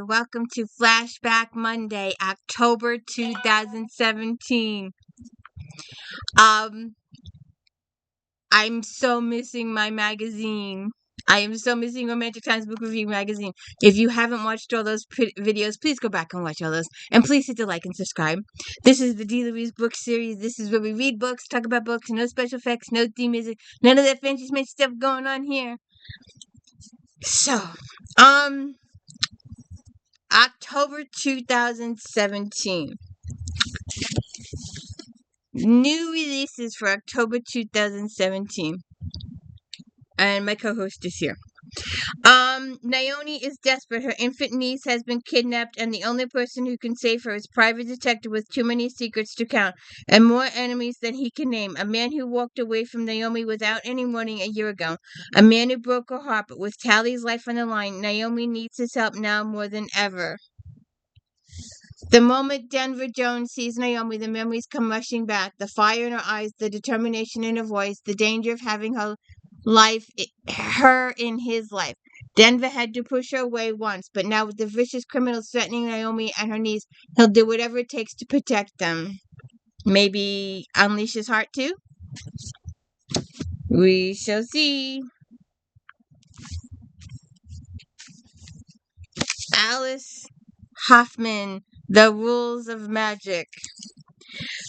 and welcome to Flashback Monday, October 2017. I'm so missing my magazine. I am so missing Romantic Times Book Review magazine. If you haven't watched all those videos, please go back and watch all those. And please hit the like and subscribe. This is the D. Louise book series. This is where we read books, talk about books, no special effects, no theme music, none of that fancy smancy stuff going on here. So, October 2017. New releases for October 2017. And my co-host is here. Naomi is desperate. Her infant niece has been kidnapped, and the only person who can save her is private detective with too many secrets to count and more enemies than he can name. A man who walked away from Naomi without any warning a year ago. A man who broke her heart, but with Tally's life on the line, Naomi needs his help now more than ever. The moment Denver Jones sees Naomi, the memories come rushing back. The fire in her eyes, the determination in her voice, the danger of having her in his life. Denver had to push her away once, but now with the vicious criminals threatening Naomi and her niece, he'll do whatever it takes to protect them. Maybe unleash his heart too? We shall see. Alice Hoffman, The Rules of Magic.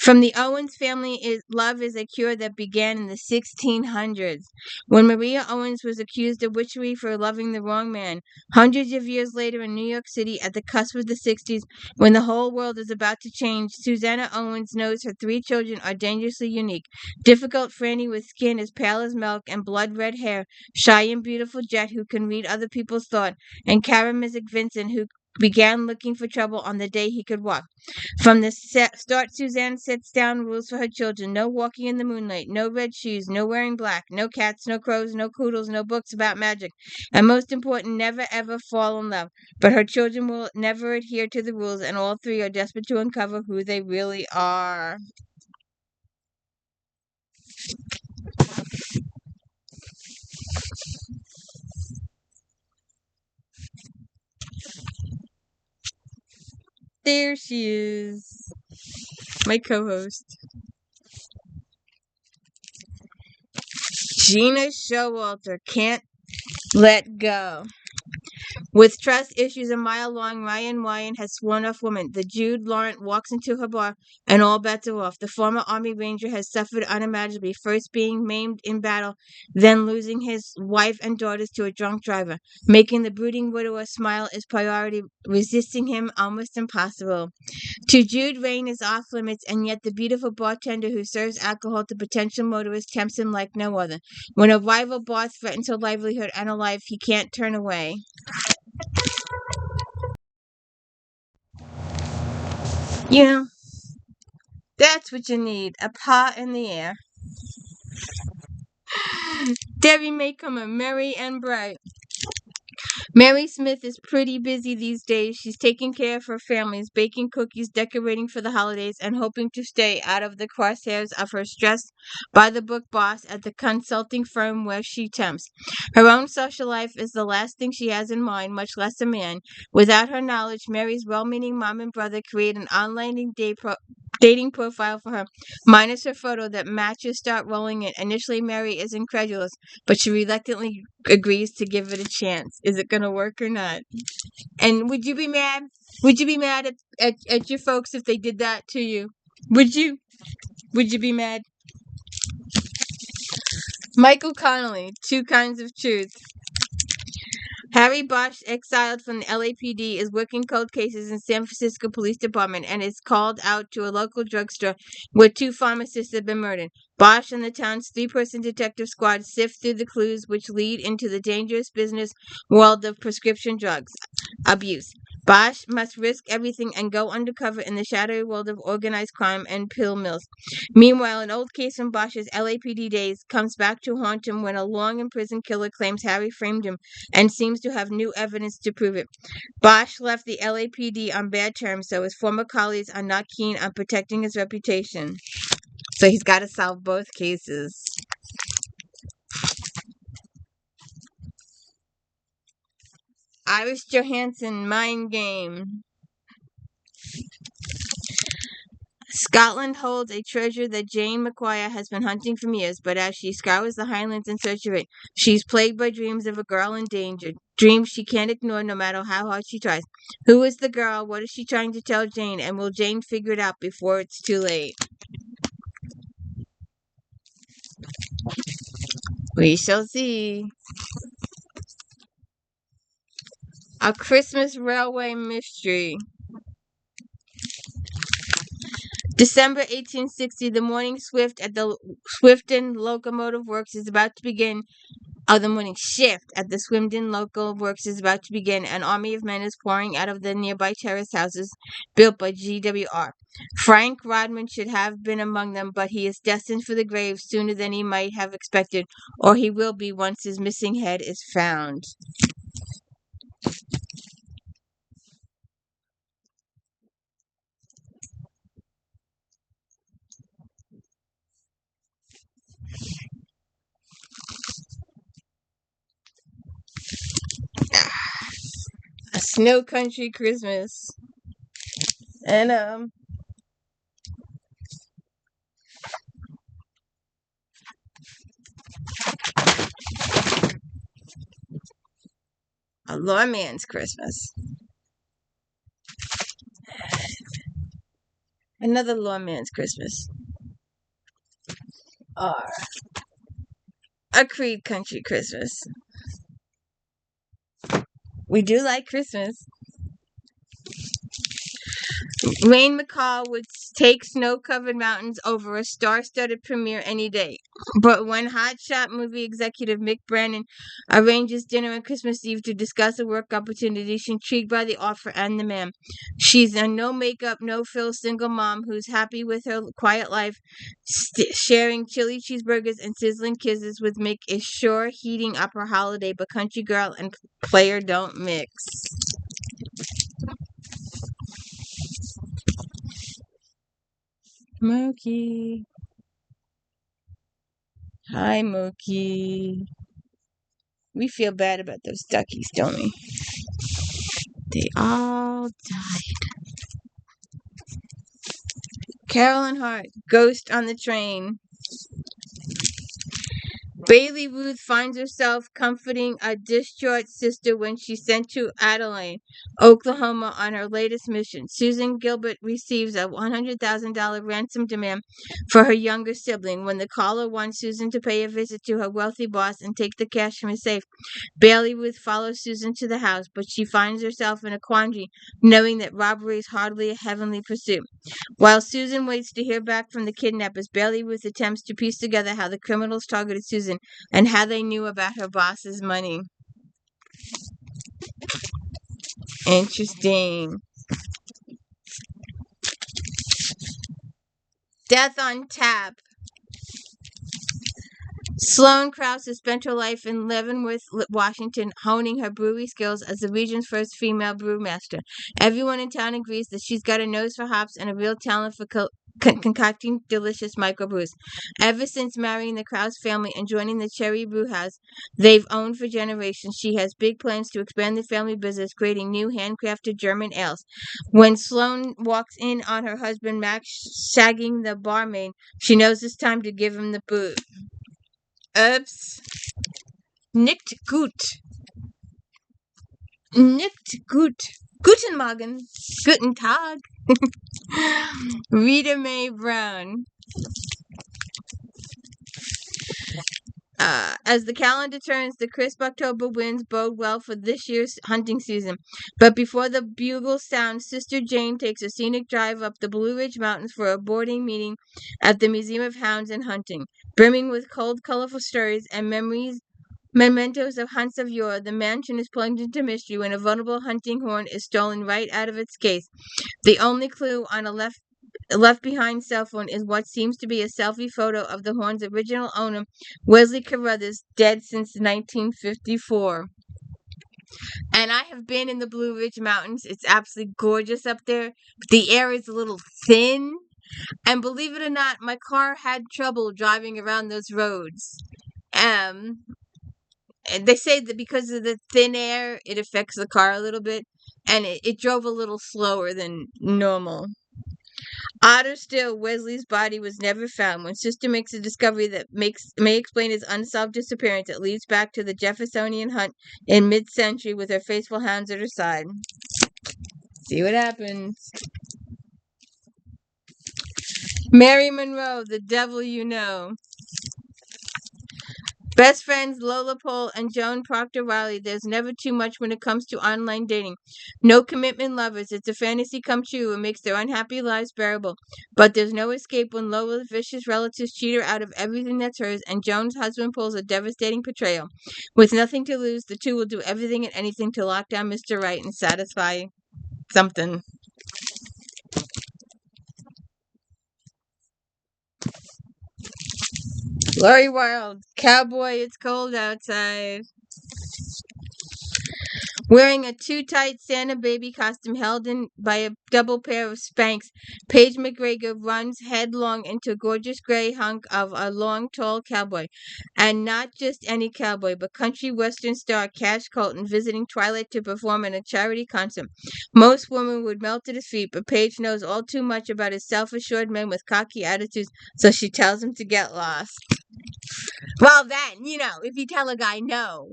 From the Owens family, love is a cure that began in the 1600s, when Maria Owens was accused of witchery for loving the wrong man. Hundreds of years later in New York City, at the cusp of the 60s, when the whole world is about to change, Susanna Owens knows her 3 children are dangerously unique. Difficult Franny with skin as pale as milk and blood-red hair, shy and beautiful Jet who can read other people's thought, and charismatic Vincent who began looking for trouble on the day he could walk. From the start, Suzanne sets down rules for her children. No walking in the moonlight, no red shoes, no wearing black, no cats, no crows, no poodles, no books about magic. And most important, never ever fall in love. But her children will never adhere to the rules, and all 3 are desperate to uncover who they really are. There she is, my co-host. Gina Showalter can't let go. With trust issues a mile long, Ryan Wyan has sworn off women. The Jude Laurent walks into her bar, and all bets are off. The former Army Ranger has suffered unimaginably, first being maimed in battle, then losing his wife and daughters to a drunk driver. Making the brooding widower smile is priority, resisting him almost impossible. To Jude, rain is off limits, and yet the beautiful bartender who serves alcohol to potential motorists tempts him like no other. When a rival bar threatens her livelihood and her life, he can't turn away. You know, that's what you need, a paw in the air. Debbie may come in merry and bright. Mary Smith is pretty busy these days. She's taking care of her families, baking cookies, decorating for the holidays, and hoping to stay out of the crosshairs of her stressed by the book boss at the consulting firm where she tempts. Her own social life is the last thing she has in mind, much less a man. Without her knowledge, Mary's well-meaning mom and brother create an online dating profile for her, minus her photo that matches start rolling in. Initially, Mary is incredulous, but she reluctantly agrees to give it a chance. Is it going to work or not? And would you be mad? Would you be mad at your folks if they did that to you? Would you? Would you be mad? Michael Connolly, Two Kinds of Truth. Harry Bosch, exiled from the LAPD, is working cold cases in San Francisco Police Department and is called out to a local drugstore where 2 pharmacists have been murdered. Bosch and the town's 3-person detective squad sift through the clues which lead into the dangerous business world of prescription drugs abuse. Bosch must risk everything and go undercover in the shadowy world of organized crime and pill mills. Meanwhile, an old case from Bosch's LAPD days comes back to haunt him when a long-imprisoned killer claims Harry framed him and seems to have new evidence to prove it. Bosch left the LAPD on bad terms, so his former colleagues are not keen on protecting his reputation. So he's got to solve both cases. Iris Johansson, Mind Game. Scotland holds a treasure that Jane McQuire has been hunting for years, but as she scours the Highlands in search of it, she's plagued by dreams of a girl in danger. Dreams she can't ignore no matter how hard she tries. Who is the girl? What is she trying to tell Jane? And will Jane figure it out before it's too late? We shall see. A Christmas Railway Mystery. December 1860, the morning shift at the Swifton Locomotive Works is about to begin. The morning shift at the Swindon Local Works is about to begin. An army of men is pouring out of the nearby terrace houses built by GWR. Frank Rodman should have been among them, but he is destined for the grave sooner than he might have expected, or he will be once his missing head is found. A Snow Country Christmas. And A Lawman's Christmas. Another Lawman's Christmas. Or A Creed Country Christmas. We do like Christmas. Rain McCall would take snow-covered mountains over a star-studded premiere any day. But when hotshot movie executive Mick Brannon arranges dinner on Christmas Eve to discuss a work opportunity, she's intrigued by the offer and the man. She's a no-makeup, no-frill single mom who's happy with her quiet life, sharing chili cheeseburgers and sizzling kisses with Mick is sure heating up her holiday, but country girl and player don't mix. Mookie. Hi, Mookie. We feel bad about those duckies, don't we? They all died. Carolyn Hart, Ghost on the Train. Bailey Ruth finds herself comforting a distraught sister when she's sent to Abilene, Oklahoma on her latest mission. Susan Gilbert receives a $100,000 ransom demand for her younger sibling. When the caller wants Susan to pay a visit to her wealthy boss and take the cash from his safe, Bailey Ruth follows Susan to the house, but she finds herself in a quandary, knowing that robbery is hardly a heavenly pursuit. While Susan waits to hear back from the kidnappers, Bailey Ruth attempts to piece together how the criminals targeted Susan and how they knew about her boss's money. Interesting. Death on Tap. Sloane Krause has spent her life in Leavenworth, Washington, honing her brewery skills as the region's first female brewmaster. Everyone in town agrees that she's got a nose for hops and a real talent for concocting delicious microbrews. Ever since marrying the Krause family and joining the Cherry Brew House they've owned for generations, she has big plans to expand the family business, creating new handcrafted German ales. When Sloane walks in on her husband Max shagging the barmaid, she knows it's time to give him the boot. Oops. Nicht gut. Nicht gut. Guten Morgen. Guten Tag. Rita Mae Brown. As the calendar turns, the crisp October winds bode well for this year's hunting season. But before the bugles sound, Sister Jane takes a scenic drive up the Blue Ridge Mountains for a boarding meeting at the Museum of Hounds and Hunting. Brimming with cold, colorful stories and mementos of hunts of yore, the mansion is plunged into mystery when a vulnerable hunting horn is stolen right out of its case. The only clue on a left-behind cell phone is what seems to be a selfie photo of the horn's original owner, Wesley Carruthers, dead since 1954. And I have been in the Blue Ridge Mountains. It's absolutely gorgeous up there. But the air is a little thin. And believe it or not, my car had trouble driving around those roads. they say that because of the thin air, it affects the car a little bit, and it drove a little slower than normal. Odder still, Wesley's body was never found. When Sister makes a discovery that may explain his unsolved disappearance, it leads back to the Jeffersonian hunt in mid-century with her faithful hounds at her side. See what happens. Mary Monroe, the devil you know. Best friends Lola Pole and Joan Proctor Riley. There's never too much when it comes to online dating. No commitment lovers. It's a fantasy come true and makes their unhappy lives bearable. But there's no escape when Lola's vicious relatives cheat her out of everything that's hers and Joan's husband pulls a devastating betrayal. With nothing to lose, the two will do everything and anything to lock down Mr. Right and satisfy something. Laurie Wild, Cowboy, it's cold outside. Wearing a too-tight Santa baby costume held in by a double pair of Spanx, Paige McGregor runs headlong into a gorgeous gray hunk of a long, tall cowboy. And not just any cowboy, but country western star Cash Colton visiting Twilight to perform in a charity concert. Most women would melt at his feet, but Paige knows all too much about his self-assured men with cocky attitudes, so she tells him to get lost. Well then, if you tell a guy no,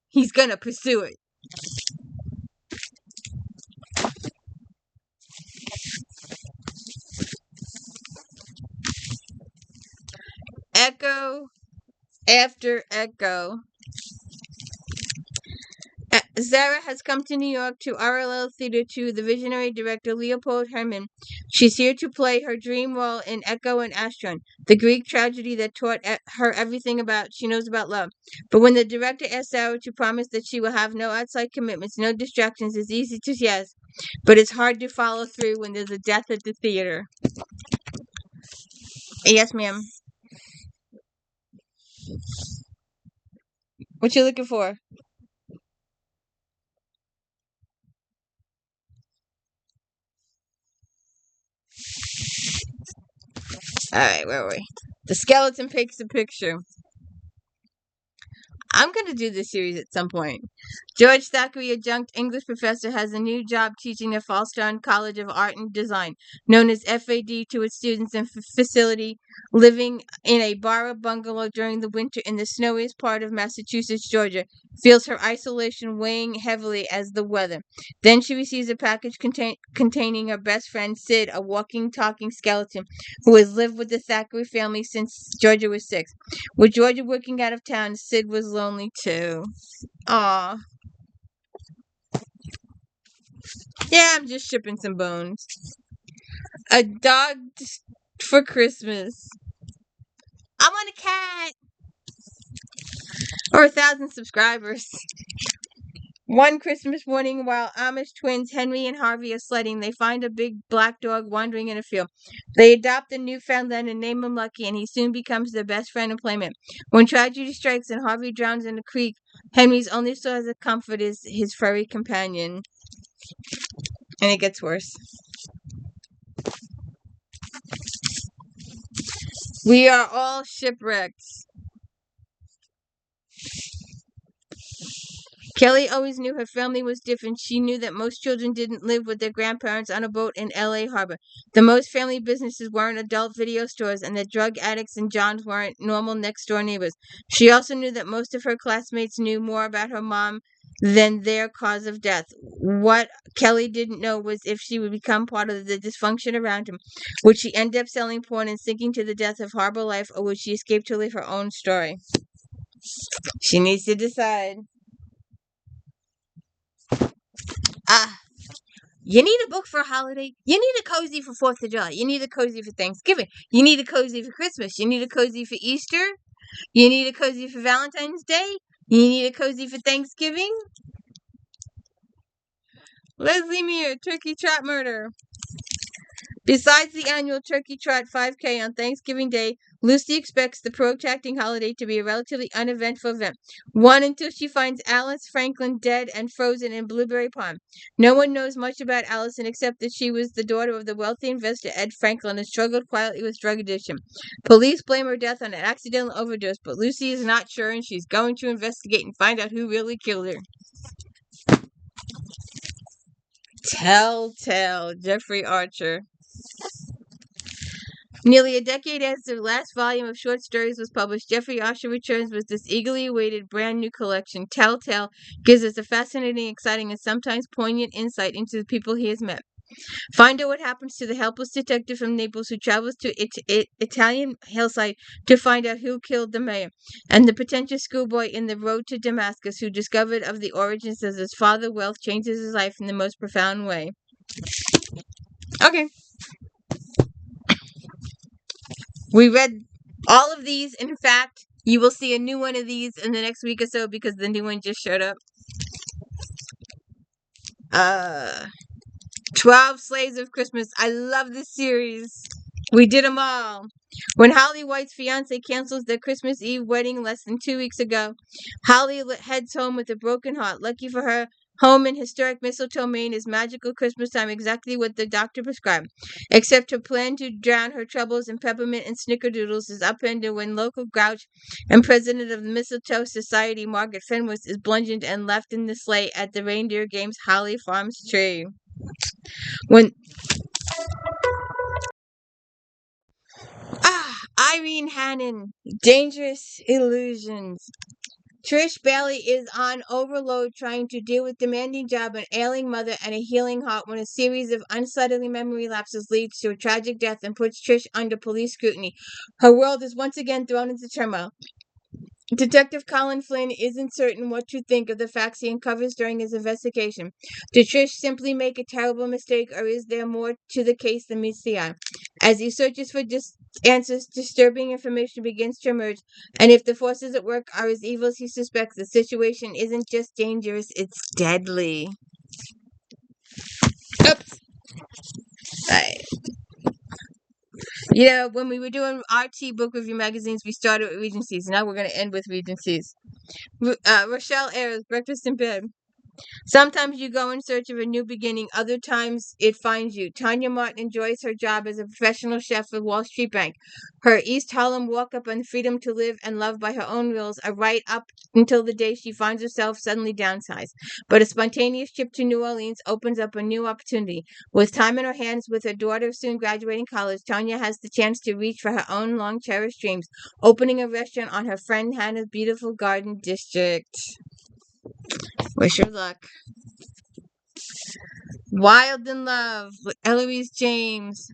he's gonna pursue it. Echo after echo. Zara has come to New York to RLL Theater to the visionary director Leopold Herman. She's here to play her dream role in Echo and Astron, the Greek tragedy that taught her everything she knows about love. But when the director asks Zara to promise that she will have no outside commitments, no distractions, it's easy to say yes, but it's hard to follow through when there's a death at the theater. Yes, ma'am. What you looking for? Alright, where were we? The skeleton takes a picture. I'm going to do this series at some point. George Thackeray, adjunct English professor, has a new job teaching at Fallstone College of Art and Design, known as FAD, to its students and facility, living in a borrowed bungalow during the winter in the snowiest part of Massachusetts, Georgia, feels her isolation weighing heavily as the weather. Then she receives a package containing her best friend, Sid, a walking, talking skeleton who has lived with the Thackeray family since Georgia was 6. With Georgia working out of town, Sid was lonely too. Aw. Yeah, I'm just shipping some bones. A dog for Christmas. I want a cat. Or 1,000 subscribers. One Christmas morning, while Amish twins Henry and Harvey are sledding, they find a big black dog wandering in a field. They adopt a Newfoundland and name him Lucky, and he soon becomes their best friend and playmate. When tragedy strikes and Harvey drowns in a creek, Henry's only source of comfort is his furry companion. And it gets worse. We are all shipwrecked. Kelly always knew her family was different. She knew that most children didn't live with their grandparents on a boat in L.A. Harbor. The most family businesses weren't adult video stores, and that drug addicts and Johns weren't normal next-door neighbors. She also knew that most of her classmates knew more about her mom than their cause of death. What Kelly didn't know was if she would become part of the dysfunction around him. Would she end up selling porn and sinking to the death of harbor life, or would she escape to live her own story? She needs to decide. You need a book for a holiday. You need a cozy for 4th of July. You need a cozy for Thanksgiving. You need a cozy for Christmas. You need a cozy for Easter. You need a cozy for Valentine's Day. You need a cozy for Thanksgiving. Leslie Muir, Turkey Trot Murder. Besides the annual Turkey Trot 5K on Thanksgiving Day, Lucy expects the protracting holiday to be a relatively uneventful event. One until she finds Alice Franklin dead and frozen in Blueberry Pond. No one knows much about Allison except that she was the daughter of the wealthy investor Ed Franklin and struggled quietly with drug addiction. Police blame her death on an accidental overdose, but Lucy is not sure and she's going to investigate and find out who really killed her. Telltale, Jeffrey Archer. Nearly a decade after the last volume of short stories was published, Jeffrey Archer returns with this eagerly awaited brand new collection. Telltale gives us a fascinating, exciting, and sometimes poignant insight into the people he has met. Find out what happens to the helpless detective from Naples who travels to Italian hillside to find out who killed the mayor, and the potential schoolboy in the road to Damascus who discovered of the origins of his father's wealth changes his life in the most profound way. Okay. We read all of these. In fact, you will see a new one of these in the next week or so because the new one just showed up. 12 Slaves of Christmas. I love this series. We did them all. When Holly White's fiance cancels their Christmas Eve wedding less than 2 weeks ago, Holly heads home with a broken heart. Lucky for her, home in historic Mistletoe, Maine is magical Christmas time, exactly what the doctor prescribed. Except her plan to drown her troubles in peppermint and snickerdoodles is upended when local grouch and president of the Mistletoe Society, Margaret Fenwick, is bludgeoned and left in the sleigh at the Reindeer Games Holly Farms tree. When Irene Hannon, Dangerous Illusions. Trish Bailey is on overload trying to deal with demanding job, an ailing mother, and a healing heart when a series of unsettling memory lapses leads to a tragic death and puts Trish under police scrutiny. Her world is once again thrown into turmoil. Detective Colin Flynn isn't certain what to think of the facts he uncovers during his investigation. Did Trish simply make a terrible mistake, or is there more to the case than meets the eye? As he searches for answers, disturbing information begins to emerge, and if the forces at work are as evil as he suspects, the situation isn't just dangerous, it's deadly. Oops. You know, when we were doing RT book review magazines, we started with Regencies. Now we're going to end with Regencies. Rochelle Ayers, Breakfast in Bed. Sometimes you go in search of a new beginning, other times it finds you. Tanya Martin enjoys her job as a professional chef for Wall Street Bank. Her East Harlem walk up on freedom to live and love by her own rules are right up until the day she finds herself suddenly downsized. But a spontaneous trip to New Orleans opens up a new opportunity. With time in her hands, with her daughter soon graduating college, Tanya has the chance to reach for her own long-cherished dreams, opening a restaurant on her friend Hannah's beautiful garden district. Wish her luck. Wild in Love with Eloise James.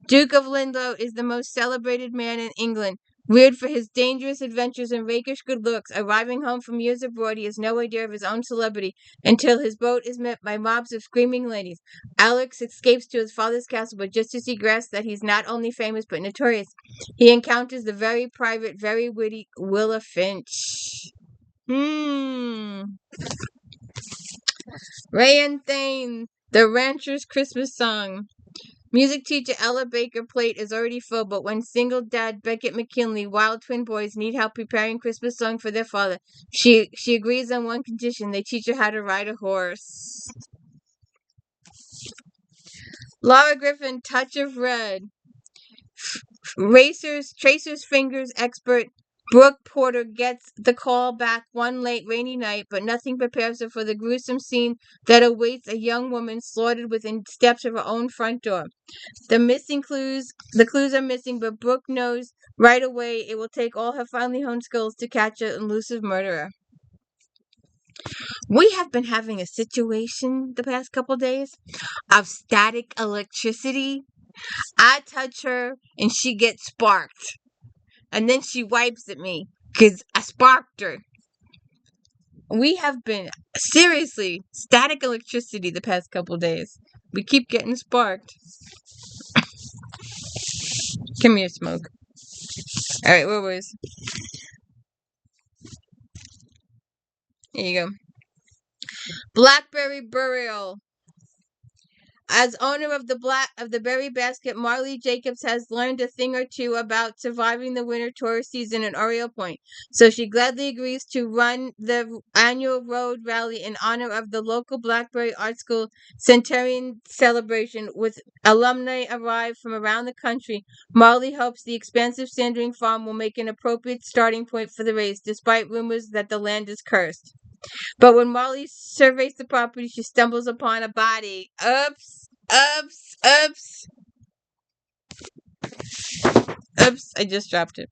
Duke of Linlow is the most celebrated man in England. Reared for his dangerous adventures and rakish good looks, arriving home from years abroad, he has no idea of his own celebrity until his boat is met by mobs of screaming ladies. Alex escapes to his father's castle, but just as he grasps that he's not only famous but notorious, he encounters the very private, very witty Willa Finch. Ray and Thane, The Rancher's Christmas Song. Music teacher Ella Baker plate is already full, but when single dad Beckett McKinley, wild twin boys, need help preparing Christmas song for their father, she agrees on one condition: they teach her how to ride a horse. Laura Griffin, Touch of Red. Tracer's Fingers expert Brooke Porter gets the call back one late rainy night, but nothing prepares her for the gruesome scene that awaits a young woman slaughtered within steps of her own front door. The clues are missing, but Brooke knows right away it will take all her finely honed skills to catch an elusive murderer. We have been having a situation the past couple days of static electricity. I touch her and she gets sparked. And then she wipes at me because I sparked her. We have been seriously static electricity the past couple days. We keep getting sparked. Come here, Smoke. Alright, where was? Here you go. Blackberry Burial. As owner of the berry basket, Marley Jacobs has learned a thing or two about surviving the winter tourist season in Oriole Point, so she gladly agrees to run the annual road rally in honor of the local Blackberry Art School centenarian celebration. With alumni arrive from around the country, Marley hopes the expansive sand dune farm will make an appropriate starting point for the race, despite rumors that the land is cursed. But when Molly surveys the property, she stumbles upon a body. Oops, oops, oops, oops. I just dropped it.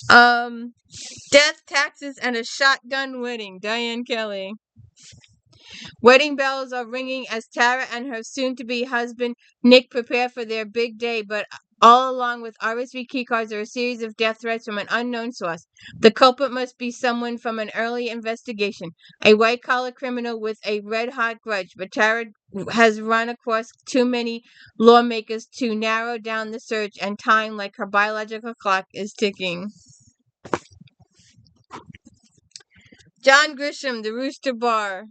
Death, taxes, and a shotgun wedding. Diane Kelly. Wedding bells are ringing as Tara and her soon-to-be husband Nick prepare for their big day, but all along with RSV keycards are a series of death threats from an unknown source. The culprit must be someone from an early investigation, a white-collar criminal with a red-hot grudge, but Tara has run across too many lawmakers to narrow down the search, and time, like her biological clock, is ticking. John Grisham, The Rooster Bar.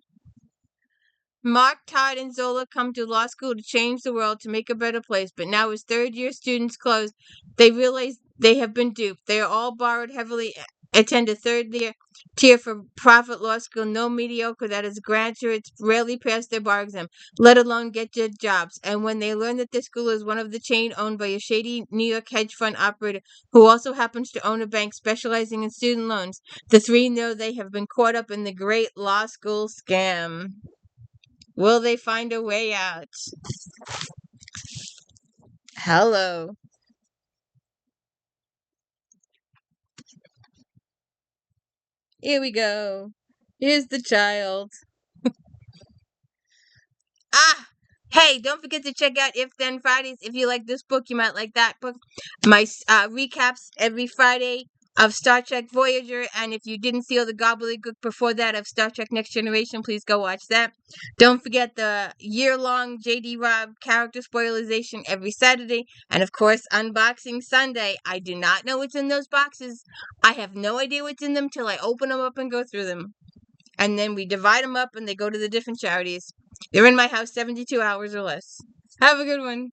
Mark, Todd, and Zola come to law school to change the world, to make a better place, but now as third-year students close, they realize they have been duped. They are all borrowed heavily, attend a third-tier for-profit law school, no mediocre, that is graduates rarely pass their bar exam, let alone get good jobs. And when they learn that this school is one of the chain owned by a shady New York hedge fund operator who also happens to own a bank specializing in student loans, the three know they have been caught up in the great law school scam. Will they find a way out? Hello. Here we go. Here's the child. Ah! Hey, don't forget to check out If Then Fridays. If you like this book, you might like that book. My recaps every Friday of Star Trek Voyager, and if you didn't see all the gobbledygook before that of Star Trek Next Generation, please go watch that. Don't forget the year-long J.D. Robb character spoilization every Saturday, and of course, Unboxing Sunday. I do not know what's in those boxes. I have no idea what's in them till I open them up and go through them. And then we divide them up and they go to the different charities. They're in my house 72 hours or less. Have a good one.